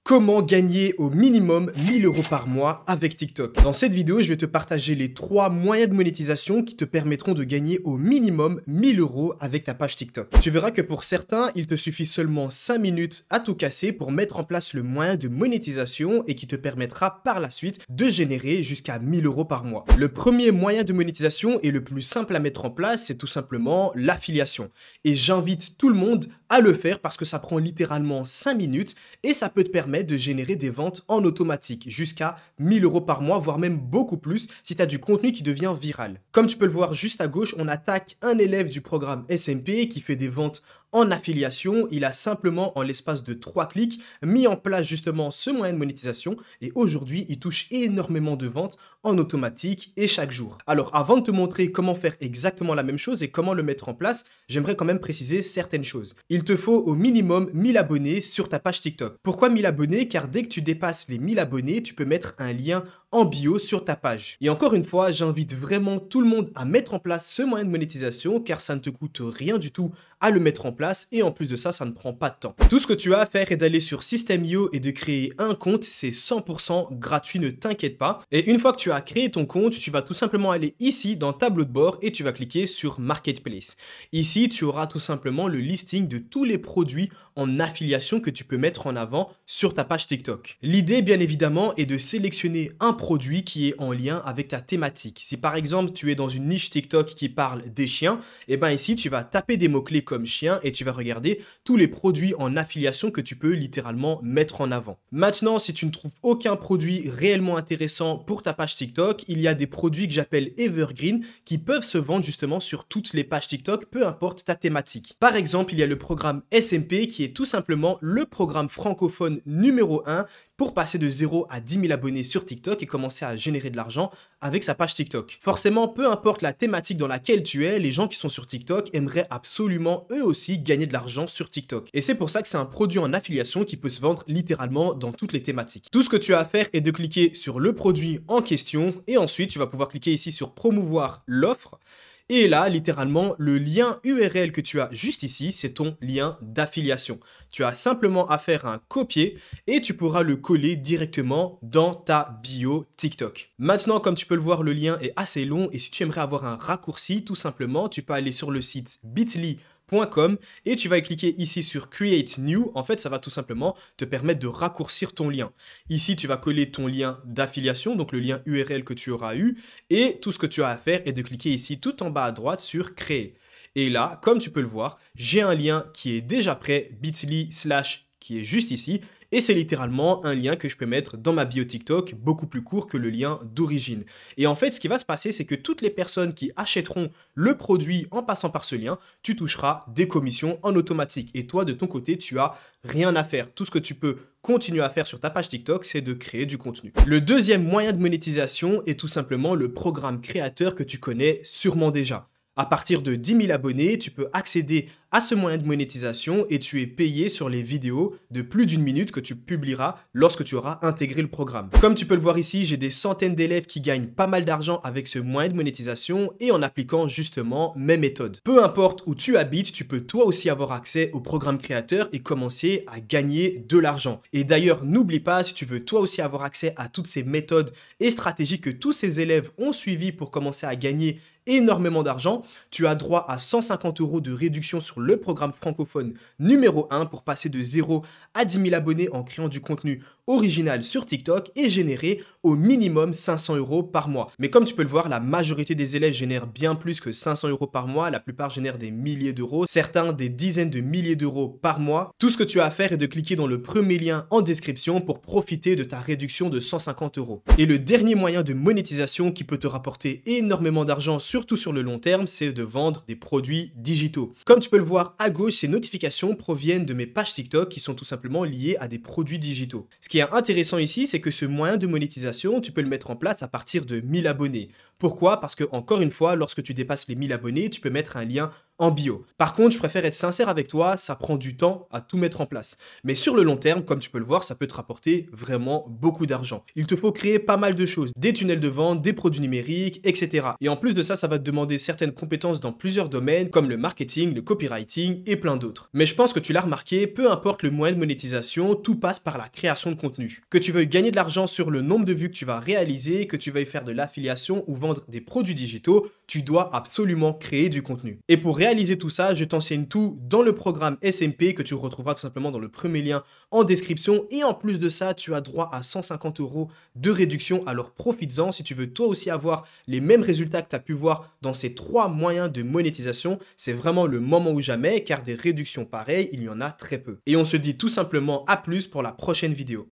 Comment gagner au minimum 1000 € par mois avec TikTok? Dans cette vidéo, je vais te partager les 3 moyens de monétisation qui te permettront de gagner au minimum 1000 € avec ta page TikTok. Tu verras que pour certains, il te suffit seulement 5 minutes à tout casser pour mettre en place le moyen de monétisation et qui te permettra par la suite de générer jusqu'à 1000 € par mois. Le premier moyen de monétisation et le plus simple à mettre en place, c'est tout simplement l'affiliation. Et j'invite tout le monde à le faire parce que ça prend littéralement 5 minutes et ça peut te permettre de générer des ventes en automatique jusqu'à 1000 € par mois, voire même beaucoup plus si tu as du contenu qui devient viral. Comme tu peux le voir juste à gauche, on attaque un élève du programme SMP qui fait des ventes en affiliation. Il a simplement, en l'espace de 3 clics, mis en place justement ce moyen de monétisation et aujourd'hui, il touche énormément de ventes en automatique et chaque jour. Alors, avant de te montrer comment faire exactement la même chose et comment le mettre en place, j'aimerais quand même préciser certaines choses. Il te faut au minimum 1000 abonnés sur ta page TikTok. Pourquoi 1000 abonnés? Car dès que tu dépasses les 1000 abonnés, tu peux mettre un lien en bio sur ta page. Et encore une fois, j'invite vraiment tout le monde à mettre en place ce moyen de monétisation car ça ne te coûte rien du tout à le mettre en place et en plus de ça, ça ne prend pas de temps. Tout ce que tu as à faire est d'aller sur System.io et de créer un compte, c'est 100% gratuit, ne t'inquiète pas. Et une fois que tu as créé ton compte, tu vas tout simplement aller ici dans tableau de bord et tu vas cliquer sur Marketplace. Ici, tu auras tout simplement le listing de tous les produits en affiliation que tu peux mettre en avant sur ta page TikTok. L'idée, bien évidemment, est de sélectionner un produit qui est en lien avec ta thématique. Si par exemple, tu es dans une niche TikTok qui parle des chiens, et bien ici, tu vas taper des mots-clés comme chien et tu vas regarder tous les produits en affiliation que tu peux littéralement mettre en avant. Maintenant, si tu ne trouves aucun produit réellement intéressant pour ta page TikTok, il y a des produits que j'appelle evergreen qui peuvent se vendre justement sur toutes les pages TikTok, peu importe ta thématique. Par exemple, il y a le programme SMP qui est tout simplement le programme francophone numéro 1 pour passer de 0 à 10 000 abonnés sur TikTok et commencer à générer de l'argent avec sa page TikTok. Forcément, peu importe la thématique dans laquelle tu es, les gens qui sont sur TikTok aimeraient absolument eux aussi gagner de l'argent sur TikTok. Et c'est pour ça que c'est un produit en affiliation qui peut se vendre littéralement dans toutes les thématiques. Tout ce que tu as à faire est de cliquer sur le produit en question et ensuite tu vas pouvoir cliquer ici sur promouvoir l'offre. Et là, littéralement, le lien URL que tu as juste ici, c'est ton lien d'affiliation. Tu as simplement à faire un copier et tu pourras le coller directement dans ta bio TikTok. Maintenant, comme tu peux le voir, le lien est assez long et si tu aimerais avoir un raccourci, tout simplement, tu peux aller sur le site bit.ly.com et tu vas cliquer ici sur Create New. En fait, ça va tout simplement te permettre de raccourcir ton lien. Ici, tu vas coller ton lien d'affiliation, donc le lien URL que tu auras eu. Et tout ce que tu as à faire est de cliquer ici tout en bas à droite sur Créer. Et là, comme tu peux le voir, j'ai un lien qui est déjà prêt, bit.ly/ qui est juste ici. Et c'est littéralement un lien que je peux mettre dans ma bio TikTok, beaucoup plus court que le lien d'origine. Et en fait, ce qui va se passer, c'est que toutes les personnes qui achèteront le produit en passant par ce lien, tu toucheras des commissions en automatique. Et toi, de ton côté, tu as rien à faire. Tout ce que tu peux continuer à faire sur ta page TikTok, c'est de créer du contenu. Le deuxième moyen de monétisation est tout simplement le programme créateur que tu connais sûrement déjà. À partir de 10 000 abonnés, tu peux accéder à ce moyen de monétisation et tu es payé sur les vidéos de plus d'1 minute que tu publieras lorsque tu auras intégré le programme. Comme tu peux le voir ici, j'ai des centaines d'élèves qui gagnent pas mal d'argent avec ce moyen de monétisation et en appliquant justement mes méthodes. Peu importe où tu habites, tu peux toi aussi avoir accès au programme créateur et commencer à gagner de l'argent. Et d'ailleurs, n'oublie pas, si tu veux toi aussi avoir accès à toutes ces méthodes et stratégies que tous ces élèves ont suivies pour commencer à gagner énormément d'argent, tu as droit à 150 € de réduction sur le programme francophone numéro 1 pour passer de 0 à 10 000 abonnés en créant du contenu original sur TikTok et générer au minimum 500 € par mois. Mais comme tu peux le voir, la majorité des élèves génèrent bien plus que 500 € par mois, la plupart génèrent des milliers d'euros, certains des dizaines de milliers d'euros par mois. Tout ce que tu as à faire est de cliquer dans le premier lien en description pour profiter de ta réduction de 150 €. Et le dernier moyen de monétisation qui peut te rapporter énormément d'argent, surtout sur le long terme, c'est de vendre des produits digitaux. Comme tu peux le voir à gauche, ces notifications proviennent de mes pages TikTok qui sont tout simplement liées à des produits digitaux. Ce qui est intéressant ici, c'est que ce moyen de monétisation, tu peux le mettre en place à partir de 1000 abonnés. Pourquoi? Parce que, encore une fois, lorsque tu dépasses les 1000 abonnés, tu peux mettre un lien en bio. Par contre, je préfère être sincère avec toi, ça prend du temps à tout mettre en place. Mais sur le long terme, comme tu peux le voir, ça peut te rapporter vraiment beaucoup d'argent. Il te faut créer pas mal de choses, des tunnels de vente, des produits numériques, etc. Et en plus de ça, ça va te demander certaines compétences dans plusieurs domaines, comme le marketing, le copywriting et plein d'autres. Mais je pense que tu l'as remarqué, peu importe le moyen de monétisation, tout passe par la création de contenu. Que tu veuilles gagner de l'argent sur le nombre de vues que tu vas réaliser, que tu veuilles faire de l'affiliation ou vendre des produits digitaux, tu dois absolument créer du contenu. Et pour réaliser tout ça, je t'enseigne tout dans le programme SMP que tu retrouveras tout simplement dans le premier lien en description. Et en plus de ça, tu as droit à 150 € de réduction. Alors profites-en si tu veux toi aussi avoir les mêmes résultats que tu as pu voir dans ces 3 moyens de monétisation. C'est vraiment le moment ou jamais car des réductions pareilles, il y en a très peu. Et on se dit tout simplement à plus pour la prochaine vidéo.